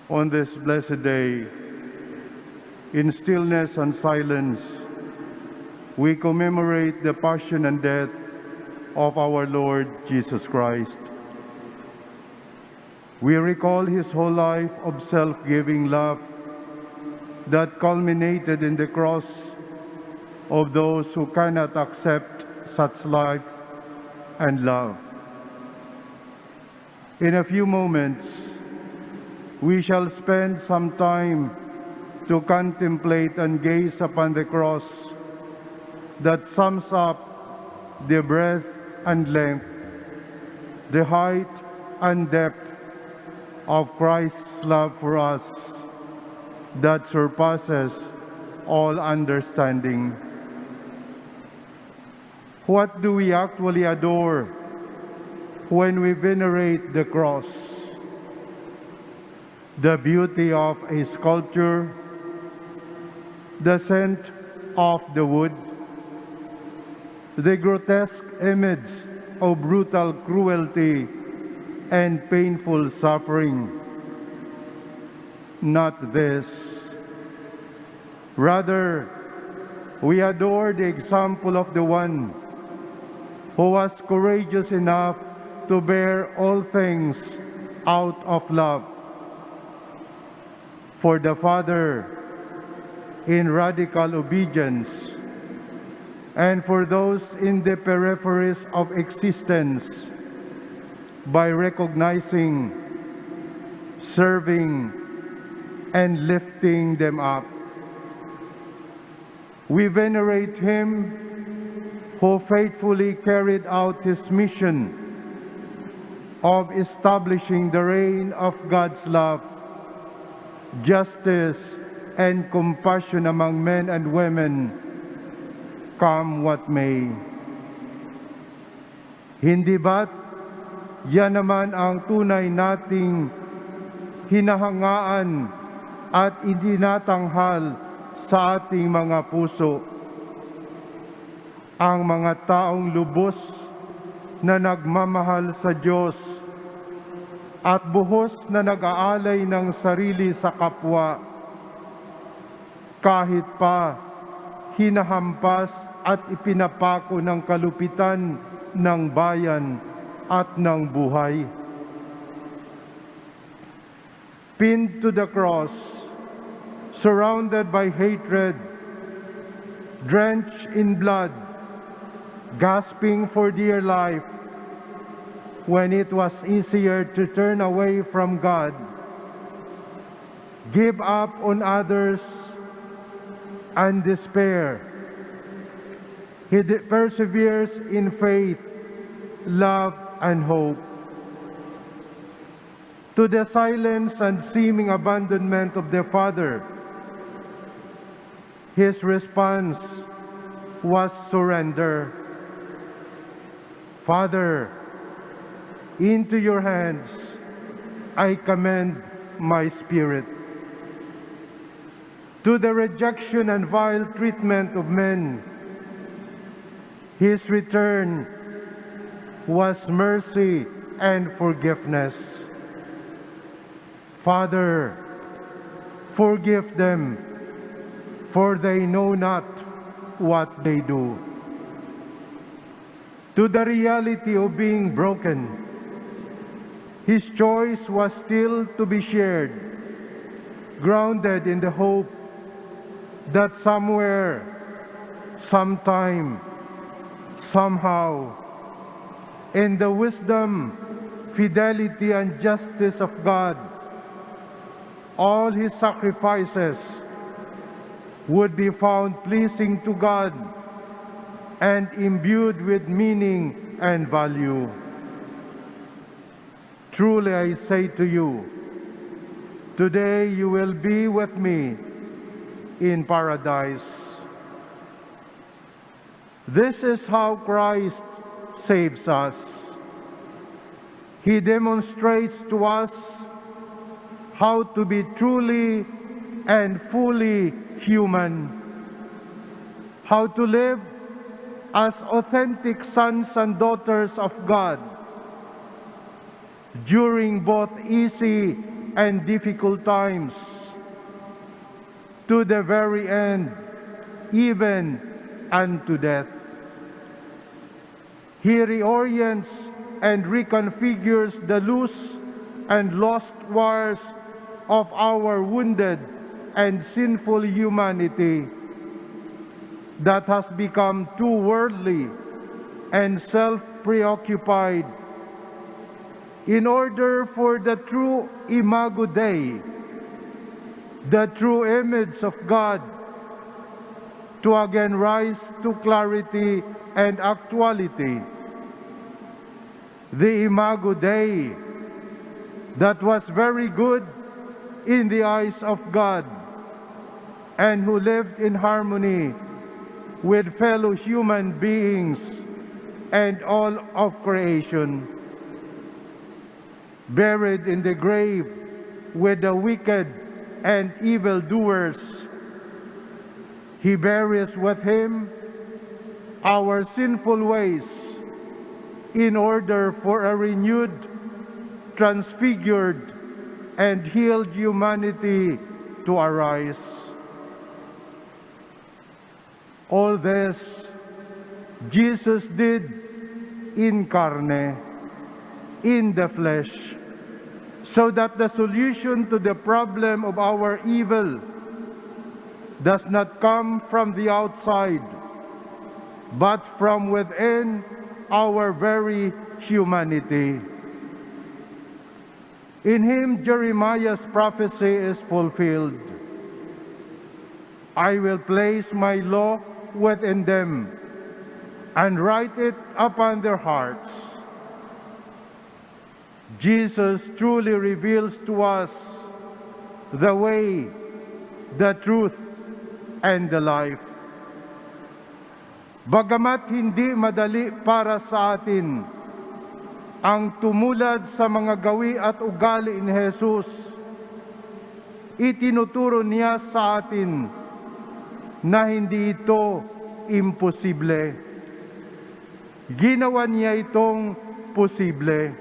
On this blessed day, in stillness and silence, we commemorate the passion and death of our Lord Jesus Christ. We recall his whole life of self-giving love that culminated in the cross of those who cannot accept such life and love. In a few moments, we shall spend some time to contemplate and gaze upon the cross that sums up the breadth and length, the height and depth of Christ's love for us that surpasses all understanding. What do we actually adore when we venerate the cross? The beauty of a sculpture, the scent of the wood, the grotesque image of brutal cruelty and painful suffering. Not this. Rather, we adore the example of the one who was courageous enough to bear all things out of love. For the Father, in radical obedience, and for those in the peripheries of existence, by recognizing, serving, and lifting them up. We venerate him who faithfully carried out his mission of establishing the reign of God's love, justice, and compassion among men and women, come what may. Hindi ba't yan naman ang tunay nating hinahangaan at idinatanghal sa ating mga puso? Ang mga taong lubos na nagmamahal sa Diyos at buhos na nag-aalay ng sarili sa kapwa, kahit pa hinahampas at ipinapako ng kalupitan ng bayan at ng buhay. Pinned to the cross, surrounded by hatred, drenched in blood, gasping for dear life, when it was easier to turn away from God, give up on others, and despair. He perseveres in faith, love, and hope. To the silence and seeming abandonment of the Father, his response was surrender. Father, into your hands I commend my spirit. To the rejection and vile treatment of men, his return was mercy and forgiveness. Father, forgive them, for they know not what they do. To the reality of being broken, his choice was still to be shared, grounded in the hope that somewhere, sometime, somehow, in the wisdom, fidelity, and justice of God, all his sacrifices would be found pleasing to God and imbued with meaning and value. Truly I say to you, today you will be with me in paradise. This is how Christ saves us. He demonstrates to us how to be truly and fully human, how to live as authentic sons and daughters of God, during both easy and difficult times, to the very end, even unto death. He reorients and reconfigures the loose and lost wires of our wounded and sinful humanity that has become too worldly and self-preoccupied, in order for the true Imago Dei, the true image of God, to again rise to clarity and actuality. The Imago Dei that was very good in the eyes of God and who lived in harmony with fellow human beings and all of creation. Buried in the grave with the wicked and evildoers, He buries with Him our sinful ways in order for a renewed, transfigured, and healed humanity to arise. All this Jesus did in carne, in the flesh, so that the solution to the problem of our evil does not come from the outside, but from within our very humanity. In Him, Jeremiah's prophecy is fulfilled. I will place my law within them and write it upon their hearts. Jesus truly reveals to us the way, the truth, and the life. Bagamat hindi madali para sa atin ang tumulad sa mga gawi at ugali ni Jesus, itinuturo niya sa atin na hindi ito imposible. Ginawa niya itong posible.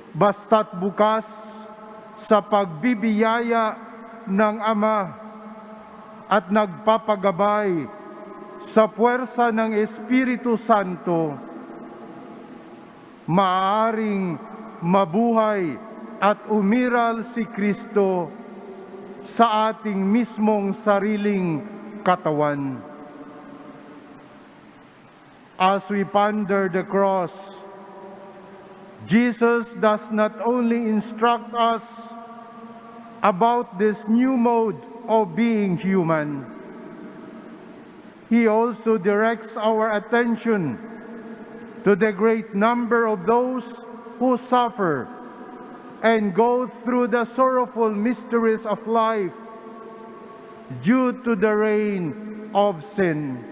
Basta't bukas sa pagbibiyaya ng Ama at nagpapagabay sa puwersa ng Espiritu Santo, maaaring mabuhay at umiral si Kristo sa ating mismong sariling katawan. As we ponder the cross, Jesus does not only instruct us about this new mode of being human, He also directs our attention to the great number of those who suffer and go through the sorrowful mysteries of life due to the reign of sin.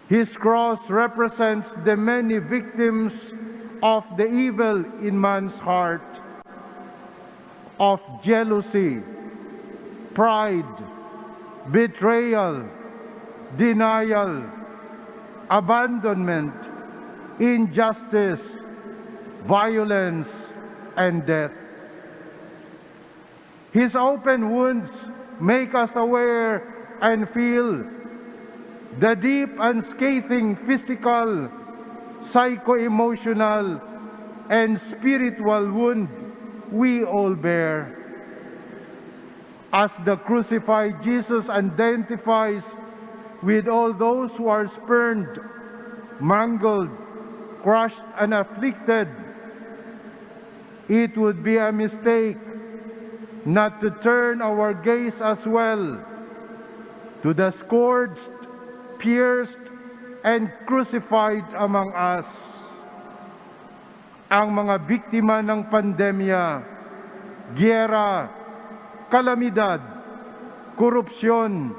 His cross represents the many victims of the evil in man's heart, of jealousy, pride, betrayal, denial, abandonment, injustice, violence, and death. His open wounds make us aware and feel the deep and scathing physical, psycho-emotional, and spiritual wound we all bear. As the crucified Jesus identifies with all those who are spurned, mangled, crushed, and afflicted, it would be a mistake not to turn our gaze as well to the scourged, pierced, and crucified among us. Ang mga biktima ng pandemya, giyera, kalamidad, korupsyon,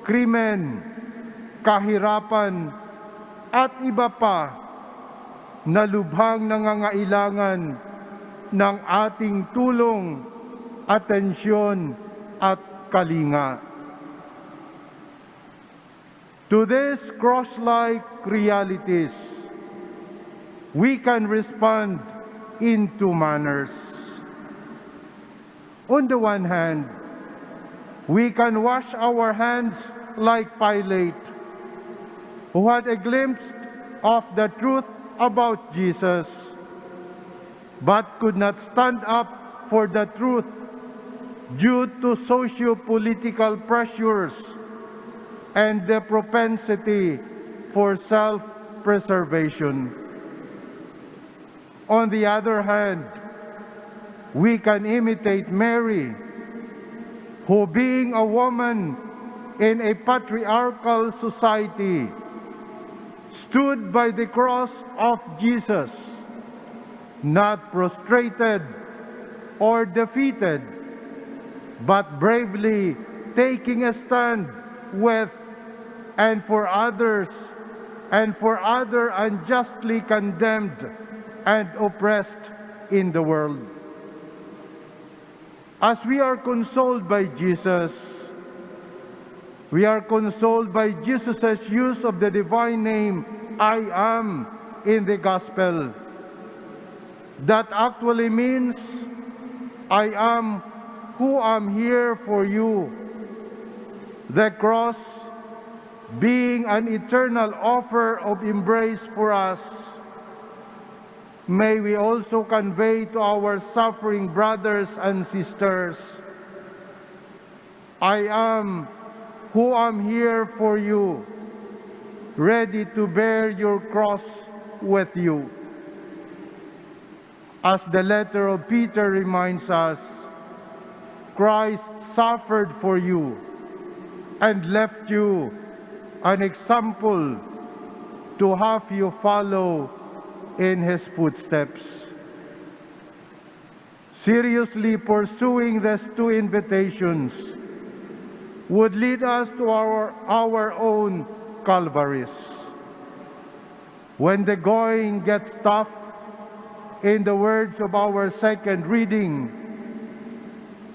krimen, kahirapan, at iba pa na lubhang nangangailangan ng ating tulong, atensyon, at kalinga. To these cross-like realities, we can respond in two manners. On the one hand, we can wash our hands like Pilate, who had a glimpse of the truth about Jesus, but could not stand up for the truth due to socio-political pressures and the propensity for self-preservation. On the other hand, we can imitate Mary, who, being a woman in a patriarchal society, stood by the cross of Jesus, not prostrated or defeated, but bravely taking a stand with and for others and for other unjustly condemned and oppressed in the world. As we are consoled by Jesus, we are consoled by Jesus' use of the divine name, I am, in the gospel. That actually means, I am who am here for you. The cross being an eternal offer of embrace for us. May we also convey to our suffering brothers and sisters, I am who am here for you, ready to bear your cross with you. As the letter of Peter reminds us, Christ suffered for you and left you an example to have you follow in his footsteps. Seriously pursuing these two invitations would lead us to our own Calvaries. When the going gets tough, in the words of our second reading,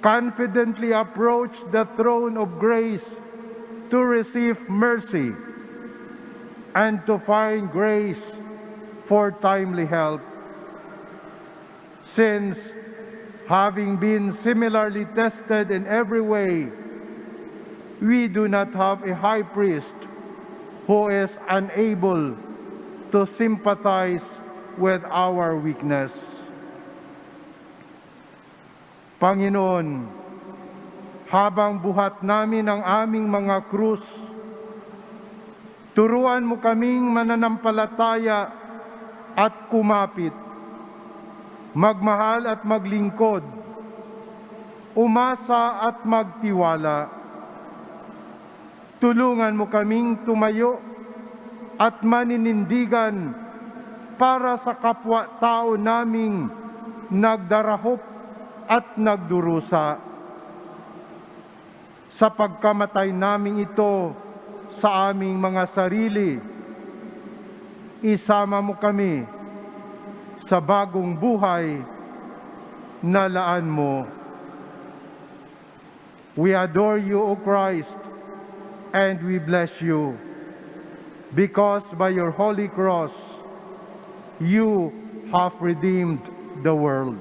confidently approach the throne of grace to receive mercy and to find grace for timely help. Since, having been similarly tested in every way, we do not have a high priest who is unable to sympathize with our weakness. Panginoon, habang buhat namin ang aming mga krus, turuan mo kaming mananampalataya at kumapit, magmahal at maglingkod, umasa at magtiwala. Tulungan mo kaming tumayo at maninindigan para sa kapwa-tao naming nagdarahop at nagdurusa. Sa pagkamatay naming ito sa aming mga sarili, isama mo kami sa bagong buhay na laan mo. We adore you, O Christ, and we bless you, because by your holy cross, you have redeemed the world.